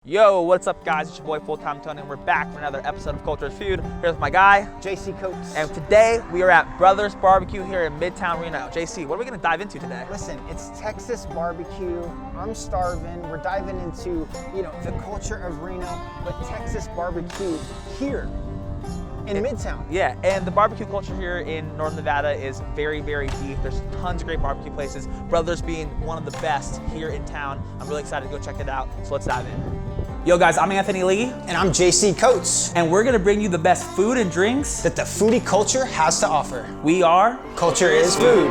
Yo, what's up guys? It's your boy Full-Time Tony and we're back for another episode of Culture is Food. Here's my guy, JC Coates. And today we are at Brothers BBQ here in Midtown Reno. JC, what are we gonna dive into today? Listen, it's Texas barbecue. I'm starving. We're diving into, the culture of Reno, but Texas barbecue here in Midtown. Yeah, and the barbecue culture here in Northern Nevada is very, very deep. There's tons of great barbecue places, Brothers being one of the best here in town. I'm really excited to go check it out, so let's dive in. Yo guys, I'm Anthony Lee. And I'm JC Coates. And we're gonna bring you the best food and drinks that the foodie culture has to offer. We are Culture is Food.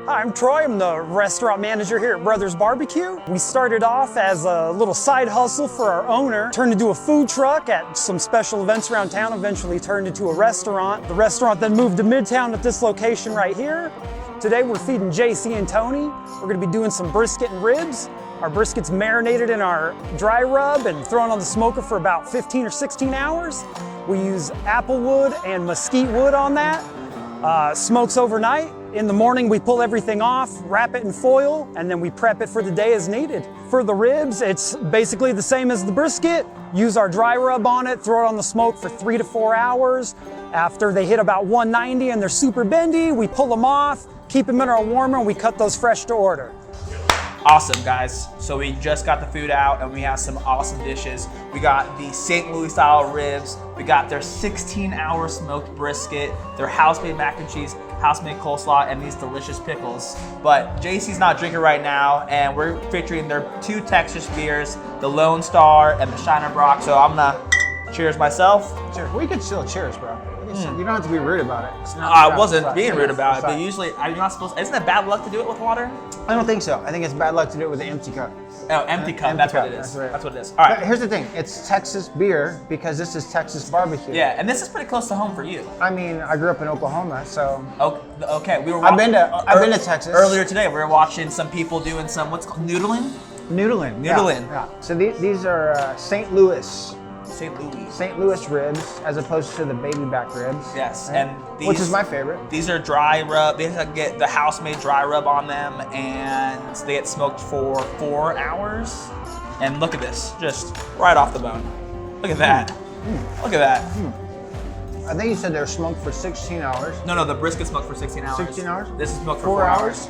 Hi, I'm Troy. I'm the restaurant manager here at Brothers Barbecue. We started off as a little side hustle for our owner, turned into a food truck at some special events around town, eventually turned into a restaurant. The restaurant then moved to Midtown at this location right here. Today we're feeding JC and Tony. We're gonna be doing some brisket and ribs. Our brisket's marinated in our dry rub and thrown on the smoker for about 15 or 16 hours. We use apple wood and mesquite wood on that. Smokes overnight. In the morning we pull everything off, wrap it in foil, and then we prep it for the day as needed. For the ribs, it's basically the same as the brisket. Use our dry rub on it, throw it on the smoke for 3 to 4 hours. After they hit about 190 and they're super bendy, we pull them off, keep them in our warmer, and we cut those fresh to order. Awesome, guys. So we just got the food out and we have some awesome dishes. We got the St. Louis style ribs. We got their 16-hour smoked brisket, their house-made mac and cheese, house-made coleslaw, and these delicious pickles. But JC's not drinking right now, and we're featuring their 2 Texas beers, the Lone Star and the Shiner Brock. So I'm gonna cheers myself. Cheers. We could still cheers, bro. You don't have to be rude about it. It's not I wasn't being rude about it, but usually I'm not supposed. Isn't it bad luck to do it with water? I don't think so. I think it's bad luck to do it with an empty cup. Oh, empty cup. That's what it is. That's what it is. All right. But here's the thing. It's Texas beer because this is Texas barbecue. Yeah, and this is pretty close to home for you. I mean, I grew up in Oklahoma, so. Okay. We were. I've been to Texas. Earlier today, we were watching some people doing some what's called noodling. Noodling. Yeah. So these are St. Louis ribs as opposed to the baby back ribs. Yes, right? and these, which is my favorite. These are dry rub. They get the house-made dry rub on them, and they get smoked for 4 hours. And look at this, just right off the bone. Look at that. Look at that. I think you said they're smoked for 16 hours. No, the brisket smoked for 16 hours. 16 hours? This is smoked for 4 hours.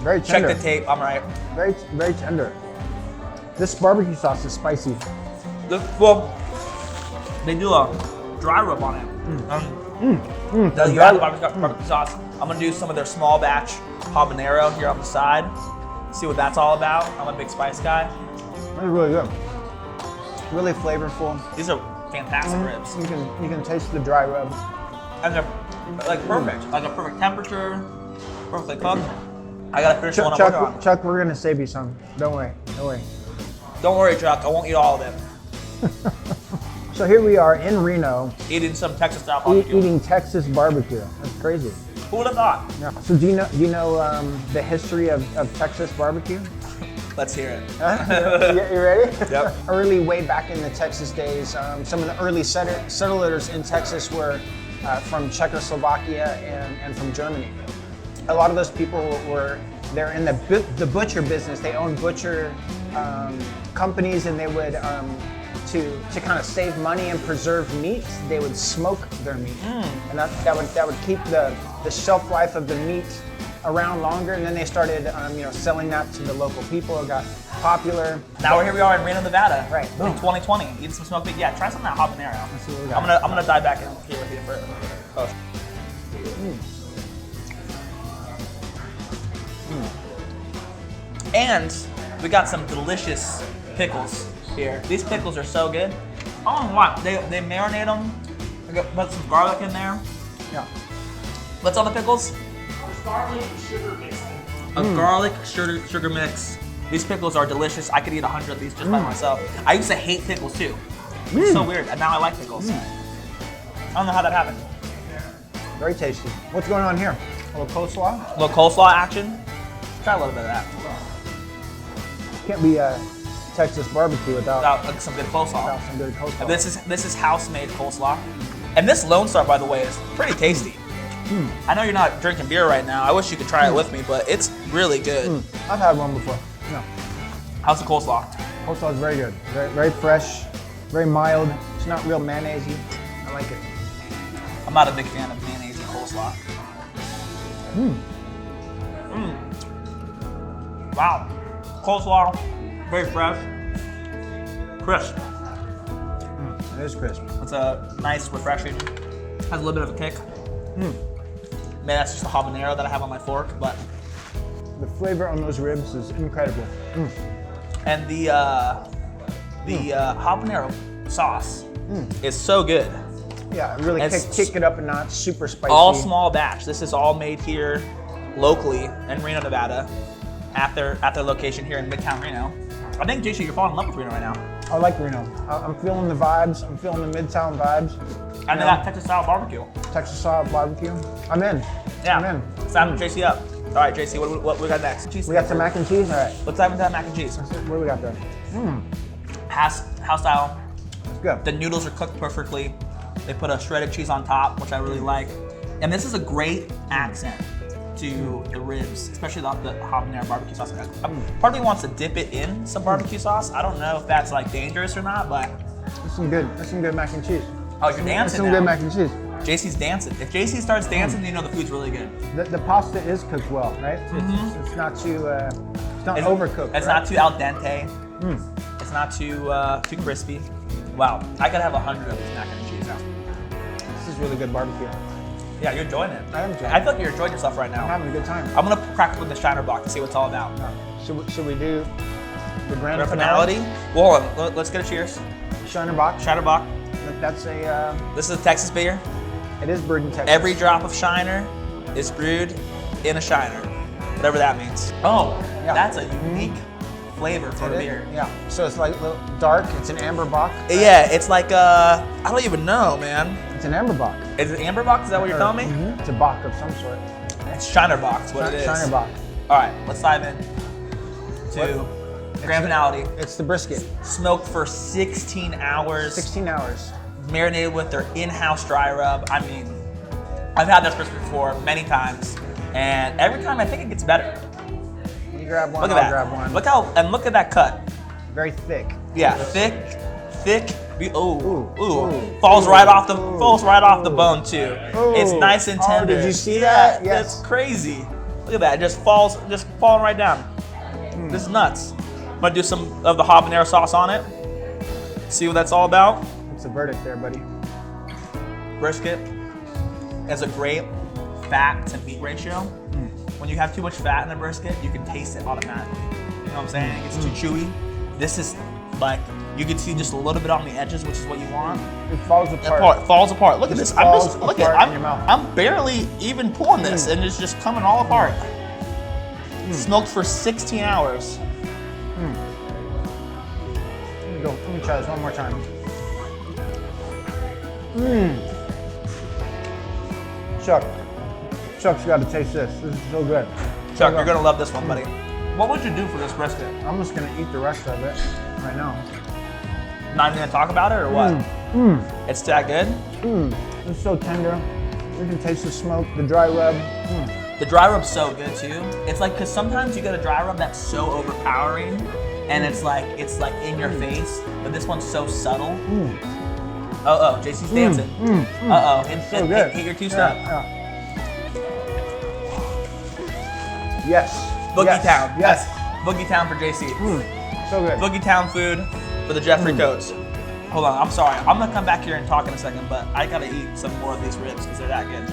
Very tender. Check the tape. I'm right. Very, very tender. This barbecue sauce is spicy. They do a dry rub on it. You have the barbecue sauce. I'm gonna do some of their small batch habanero here on the side. See what that's all about. I'm a big spice guy. That's really good. Really flavorful. These are fantastic ribs. You can taste the dry rub. And they're like perfect, like a perfect temperature, perfectly cooked. I gotta finish the one I'm working on. Chuck, we're gonna save you some. Don't worry. Don't worry, Chuck. I won't eat all of them. So here we are in Reno. Eating some Texas style barbecue. Eating Texas barbecue. That's crazy. Who would have thought? Yeah. So do you know the history of Texas barbecue? Let's hear it. You ready? Yep. Early way back in the Texas days, some of the early settlers in Texas were from Czechoslovakia and from Germany. A lot of those people they're in the butcher business. They own butcher companies, and they would to kind of save money and preserve meat, they would smoke their meat, and that would keep the shelf life of the meat around longer. And then they started selling that to the local people. It got popular. Now here we are in Reno, Nevada. Right. In 2020, eating some smoked meat. Yeah, try some of that habanero. Let's see what we got. I'm gonna dive back in here with you for post. And we got some delicious pickles here. These pickles are so good. I don't know why. They marinate them. They put some garlic in there. Yeah. What's on the pickles? Garlic and sugar mix. A garlic sugar mix. These pickles are delicious. I could eat 100 of these just by myself. I used to hate pickles too. It's so weird, and now I like pickles. I don't know how that happened. Very tasty. What's going on here? A little coleslaw? A little coleslaw action. Try a little bit of that. Can't be Texas barbecue without some good coleslaw. some good coleslaw. This is house-made coleslaw. And this Lone Star, by the way, is pretty tasty. I know you're not drinking beer right now. I wish you could try it with me, but it's really good. I've had one before. Yeah. How's the coleslaw? Coleslaw is very good. Very fresh, very mild. It's not real mayonnaise-y. I like it. I'm not a big fan of mayonnaise and coleslaw. Wow. Coleslaw, very fresh. Crisp. It is crisp. It's a nice, refreshing. Has a little bit of a kick. Maybe that's just the habanero that I have on my fork, but. The flavor on those ribs is incredible. And the habanero sauce is so good. Yeah, really kick it up a notch, super spicy. All small batch. This is all made here locally in Reno, Nevada, at their location here in Midtown Reno. I think, JC, you're falling in love with Reno right now. I like Reno. I'm feeling the vibes. I'm feeling the Midtown vibes. And they got Texas style barbecue. Texas style barbecue. I'm in. Yeah. I'm in. Sign JC up. All right, JC, what we got next? We got some mac and cheese. All right. Let's dive into that mac and cheese. What do we got there? House style. It's good. The noodles are cooked perfectly. They put a shredded cheese on top, which I really like. And this is a great accent to the ribs, especially the habanero barbecue sauce. Part of me wants to dip it in some barbecue sauce. I don't know if that's like dangerous or not, but. That's some good mac and cheese. Oh, you're dancing That's some now. good mac and cheese. JC's dancing. If JC starts dancing, you know the food's really good. The pasta is cooked well, right? It's not too, it's not overcooked. It's right? not too al dente. It's not too crispy. Wow, I could have 100 of these mac and cheese now. This is really good barbecue. Yeah, you're enjoying it. I am enjoying it. I feel like you're enjoying yourself right now. I'm having a good time. I'm gonna crack open the Shiner box to see what it's all about. Should we do the grand Finality. Well, hold on. Let's get a cheers. Shiner box. Shiner box. That's a. This is a Texas beer. It is brewed in Texas. Every drop of Shiner is brewed in a Shiner, whatever that means. Oh, Yeah. that's a unique flavor for a beer. Yeah. So it's like a little dark. It's an amber bock. Yeah, it's like I don't even know, man. It's an amber bock. Is it amber box? Is that what you're telling me? It's a bock of some sort. It's Shiner box. What it is? Shiner bock. All right, let's dive in to grand finality. It's the brisket. Smoked for 16 hours. 16 hours. Marinated with their in-house dry rub. I mean, I've had this brisket before many times, and every time I think it gets better. You grab one. Look at I'll that. grab one. Look at that cut. Very thick. Yeah, thick. Ooh. Falls Right off the bone too. Ooh. It's nice and tender. Did you see that? Yeah, Yes. That's crazy. Look at that. It just falling right down. This is nuts. I'm gonna do some of the habanero sauce on it. See what that's all about. It's a verdict there, buddy. Brisket has a great fat to meat ratio. When you have too much fat in a brisket, you can taste it automatically. You know what I'm saying? It gets too chewy. This is like, you can see just a little bit on the edges, which is what you want. It falls apart. Falls apart. Look at this. In your mouth. I'm barely even pulling this, and it's just coming all apart. Smoked for 16 hours. Let me try this one more time. Chuck's got to taste this. This is so good. Chuck, you're gonna love this one, buddy. What would you do for this brisket? I'm just gonna eat the rest of it right now. Not even gonna talk about it, or what? It's that good? It's so tender. You can taste the smoke, the dry rub. The dry rub's so good too. It's like, cause sometimes you get a dry rub that's so overpowering, and it's like in your face. But this one's so subtle. JC's dancing. Hit your two-step. Yeah. Yes. Boogie Town. Yes. Boogie Town for JC. So good. Boogie Town food for the Jeffrey Coates. Hold on, I'm sorry. I'm gonna come back here and talk in a second, but I gotta eat some more of these ribs because they're that good.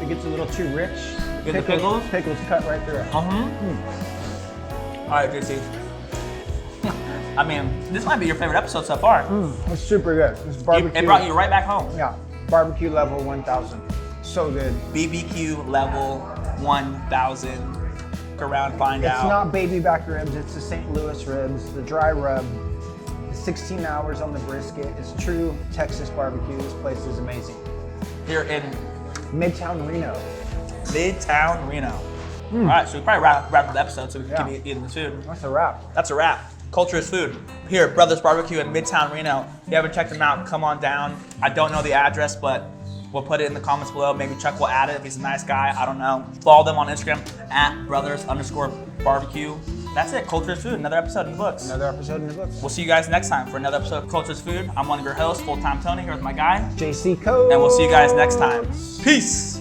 It gets a little too rich. Get the pickles? Pickles cut right through it. All right, JC. I mean, this might be your favorite episode so far. It's super good. It's barbecue. It brought you right back home. Yeah. Barbecue level 1000. So good. BBQ level 1000. Go around, find It's out. not baby back ribs, it's the St. Louis ribs, the dry rub. 16 hours on the brisket. It's true Texas barbecue. This place is amazing. Here in Midtown Reno. All right, so we probably wrap up the episode so we can keep eating the food. That's a wrap. That's a wrap. Culture is food. Here at Brothers Barbecue in Midtown Reno. If you haven't checked them out, come on down. I don't know the address, but We'll put it in the comments below. Maybe Chuck will add it if he's a nice guy. I don't know. Follow them on Instagram at brothers_barbecue. That's it. Culture's Food. Another episode in the books. Another episode in the books. We'll see you guys next time for another episode of Culture's Food. I'm one of your hosts, Full Time Tony, here with my guy, JC Code. and we'll see you guys next time. Peace.